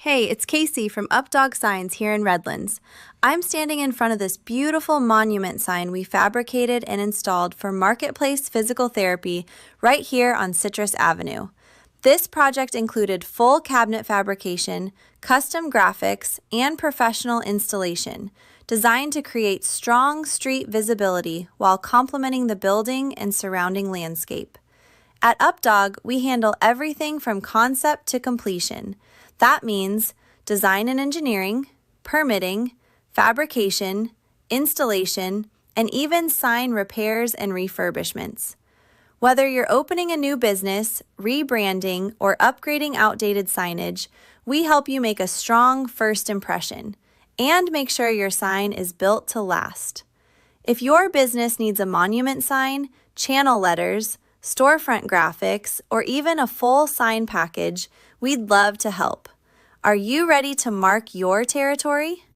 Hey, it's Casey from UpDog Signs here in Redlands. I'm standing in front of this beautiful monument sign we fabricated and installed for Marketplace Physical Therapy right here on Citrus Avenue. This project included full cabinet fabrication, custom graphics, and professional installation, designed to create strong street visibility while complementing the building and surrounding landscape. At UpDog, we handle everything from concept to completion. That means design and engineering, permitting, fabrication, installation, and even sign repairs and refurbishments. Whether you're opening a new business, rebranding, or upgrading outdated signage, we help you make a strong first impression and make sure your sign is built to last. If your business needs a monument sign, channel letters, storefront graphics, or even a full sign package, we'd love to help. Are you ready to mark your territory?